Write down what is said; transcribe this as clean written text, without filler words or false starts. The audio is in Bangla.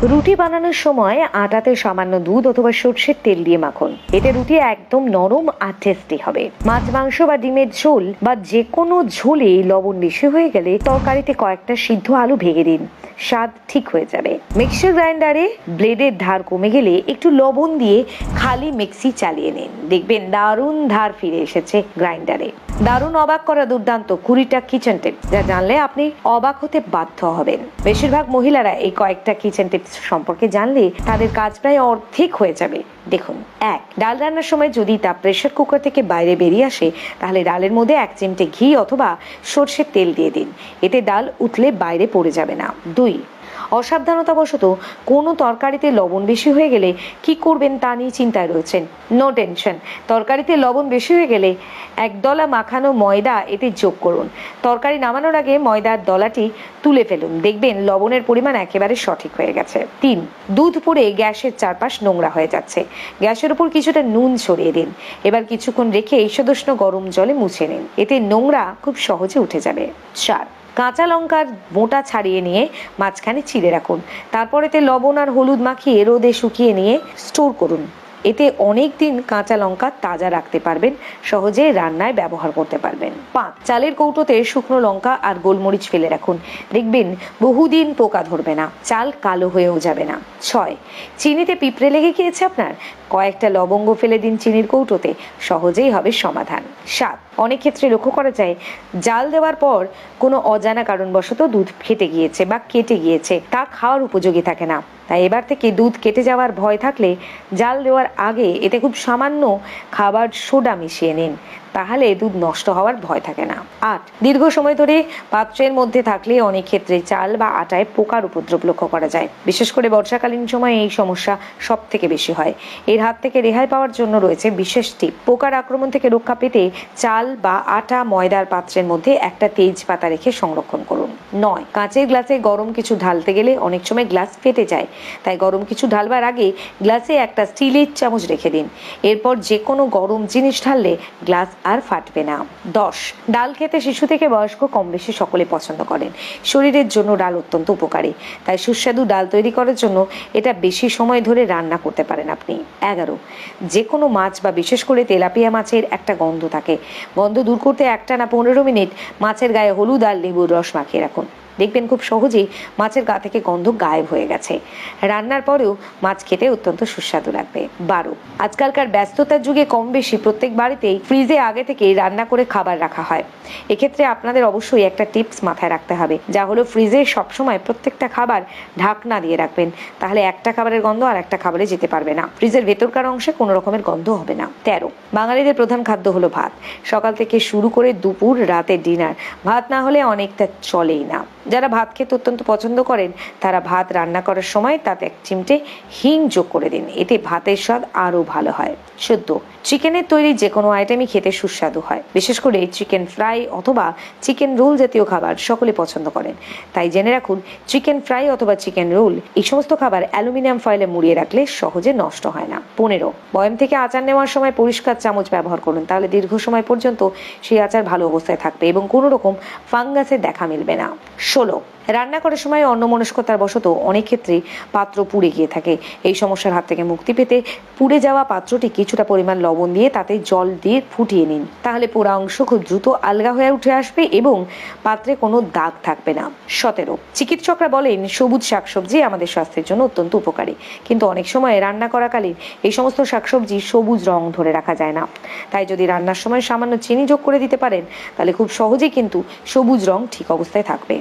রুটি বানানোর সময় আটাতে সামান্য দুধ অথবা সরষের তেল দিয়ে মাখুন। এতে রুটি একদম নরম আর টেস্টি হবে। মাছ, মাংস বা ডিমের ঝোল বা যে কোনো ঝোলে লবণ বেশি হয়ে গেলে তরকারিতে কয়েকটা সিদ্ধ আলু ভেঙে দিন, স্বাদ ঠিক হয়ে যাবে। মিক্সার গ্রাইন্ডারে ব্লেডের ধার কমে গেলে একটু লবণ দিয়ে খালি মিক্সি চালিয়ে নিন, দেখবেন দারুণ ধার ফিরে এসেছে গ্রাইন্ডারে। দারুণ অবাক করা দুর্দান্ত 20টা কিচেন টিপস, যা জানলে আপনি অবাক হতে বাধ্য হবেন। বেশিরভাগ মহিলারা এই কয়েকটা কিচেন টিপস সম্পর্কে জানলে তাদের কাজ প্রায় অর্ধেক হয়ে যাবে। দেখুন, 1. ডাল রান্নার সময় যদি তা প্রেসার কুকার থেকে বাইরে বেরিয়ে আসে, তাহলে ডালের মধ্যে 1 চিমটে ঘি অথবা সরষের তেল দিয়ে দিন। এতে ডাল উঠলে বাইরে পড়ে যাবে না। 2. অসাবধানতাবশত কোনো তরকারিতে লবণ বেশি হয়ে গেলে কি করবেন তা নিয়ে চিন্তায় রয়েছেন। নো টেনশন, তরকারিতে লবণ বেশি হয়ে গেলে 1 দলা মাখানো ময়দা এতে যোগ করুন। তরকারি নামানোর আগে ময়দার দলাটি তুলে ফেলুন, দেখবেন লবণের পরিমাণ একেবারে সঠিক হয়ে গেছে। 3. দুধ পড়ে গ্যাসের চারপাশ নোংরা হয়ে যাচ্ছে, গ্যাসের উপর কিছুটা নুন ছড়িয়ে দিন। এবার কিছুক্ষণ রেখে ঈষদুষ্ণ গরম জলে মুছে নিন, এতে নোংরা খুব সহজে উঠে যাবে। 4. কাঁচা লঙ্কার বোঁটা ছাড়িয়ে নিয়ে মাঝখানে চিড়ে রাখুন। তারপর এতে লবণ আর হলুদ মাখিয়ে রোদে শুকিয়ে নিয়ে স্টোর করুন। এতে অনেক দিন কাঁচা লঙ্কা তাজা রাখতে পারবেন, সহজে রান্নায় ব্যবহার করতে পারবেন। 5. চালের কৌটোতে শুকনো লঙ্কা আর গোলমরিচ ফেলে রাখুন, দেখবেন বহুদিন পোকা ধরবে না, চাল কালো হয়েও যাবে না। 6. চিনিতে পিঁপড়ে লেগে গিয়েছে আপনার? কয়েকটা লবঙ্গ ফেলে দিন চিনির কৌটোতে, সহজেই হবে সমাধান। 7. অনেক ক্ষেত্রে লক্ষ্য করা যায়, জাল দেওয়ার পর কোনো অজানা কারণবশত দুধ ফেটে গিয়েছে বা কেটে গিয়েছে, তা খাওয়ার উপযোগী থাকে না। তাই এবার থেকে দুধ কেটে যাওয়ার ভয় থাকলে জাল দেওয়ার আগে এতে খুব সামান্য খাবার সোডা মিশিয়ে নিন, তাহলে দুধ নষ্ট হওয়ার ভয় থাকে না। 8. দীর্ঘ সময় ধরে পাত্রের মধ্যে থাকলে অনেক ক্ষেত্রে চাল বা আটায় পোকার উপদ্রব লক্ষ্য করা যায়। বিশেষ করে বর্ষাকালীন সময়ে এই সমস্যা সব থেকে বেশি হয়। এর হাত থেকে রেহাই পাওয়ার জন্য রয়েছে বিশেষ টিপ। পোকার আক্রমণ থেকে রক্ষা পেতে চাল বা আটা ময়দার পাত্রের মধ্যে একটা তেজপাতা রেখে সংরক্ষণ করুন। 9. কাঁচের গ্লাসে গরম কিছু ঢালতে গেলে অনেক সময় গ্লাস ফেটে যায়, তাই গরম কিছু ঢালবার আগে গ্লাসে একটা স্টিলের চামচ রেখে দিন। এরপর যে কোনো গরম জিনিস ঢাললে গ্লাস আর ফাটবে না। 10. ডাল খেতে শিশু থেকে বয়স্ক কম বেশি সকলে পছন্দ করেন। শরীরের জন্য ডাল অত্যন্ত উপকারী, তাই সুস্বাদু ডাল তৈরি করার জন্য এটা বেশি সময় ধরে রান্না করতে পারেন আপনি। 11. যে কোনো মাছ বা বিশেষ করে তেলাপিয়া মাছের একটা গন্ধ থাকে, গন্ধ দূর করতে একটানা 15 মিনিট মাছের গায়ে হলুদ আর লেবুর রস মাখিয়ে রাখুন, দেখবেন খুব সহজেই মাছের গা থেকে গন্ধ গায়েব হয়ে গেছে। রান্নার পরেও মাছ খেতে অত্যন্ত সুস্বাদু লাগবে। 12. আজকালকার ব্যস্ততার যুগে কম বেশি প্রত্যেক বাড়িতেই ফ্রিজে আগে থেকেই রান্না করে খাবার রাখা হয়। এক্ষেত্রে আপনাদের অবশ্যই একটা টিপস মাথায় রাখতে হবে, যা হলো ফ্রিজে সবসময় প্রত্যেকটা খাবার ঢাকনা দিয়ে রাখবেন, তাহলে একটা খাবারের গন্ধ আর একটা খাবারে যেতে পারবে না, ফ্রিজের ভেতরকার অংশে কোনো রকমের গন্ধ হবে না। 13. বাঙালিদের প্রধান খাদ্য হলো ভাত। সকাল থেকে শুরু করে দুপুর, রাতের ডিনার, ভাত না হলে অনেকটা চলেই না। যারা ভাত খেতে অত্যন্ত পছন্দ করেন তারা ভাত রান্না করার সময় তাতে 1 চিমটে হিং যোগ করে দিন, এতে ভাতের স্বাদ আরো ভালো হয়। 14. চিকেনের তৈরি যে কোনো আইটেমই খেতে সুস্বাদু হয়। বিশেষ করে চিকেন ফ্রাই অথবা চিকেন রোল জাতীয় খাবার সকলে পছন্দ করেন, তাই জেনে রাখুন চিকেন ফ্রাই অথবা চিকেন রোল এই সমস্ত খাবার অ্যালুমিনিয়াম ফয়েলে মুড়িয়ে রাখলে সহজে নষ্ট হয় না। 15. বয়াম থেকে আচার নেওয়ার সময় পরিষ্কার চামচ ব্যবহার করুন, তাহলে দীর্ঘ সময় পর্যন্ত সেই আচার ভালো অবস্থায় থাকবে এবং কোনো রকম ফাঙ্গাসের দেখা মিলবে না। 16. রান্না করার সময় অন্যমনস্কতার বশত অনেক ক্ষেত্রে পাত্র পুড়ে গিয়ে থাকে। এই সমস্যার হাত থেকে মুক্তি পেতে পুড়ে যাওয়া পাত্রটি কিছুটা পরিমাণ লবণ দিয়ে তাতে জল দিয়ে ফুটিয়ে নিন, তাহলে পোড়া অংশ খুব দ্রুত আলগা হয়ে উঠে আসবে এবং পাত্রে কোনো দাগ থাকবে না। 17. চিকিৎসকরা বলেন সবুজ শাকসবজি আমাদের স্বাস্থ্যের জন্য অত্যন্ত উপকারী, কিন্তু অনেক সময় রান্না করাকালীন এই সমস্ত শাকসবজি সবুজ রং ধরে রাখা যায় না, তাই যদি রান্নার সময় সামান্য চিনি যোগ করে দিতে পারেন তাহলে খুব সহজেই কিন্তু সবুজ রং ঠিক অবস্থায় থাকবে।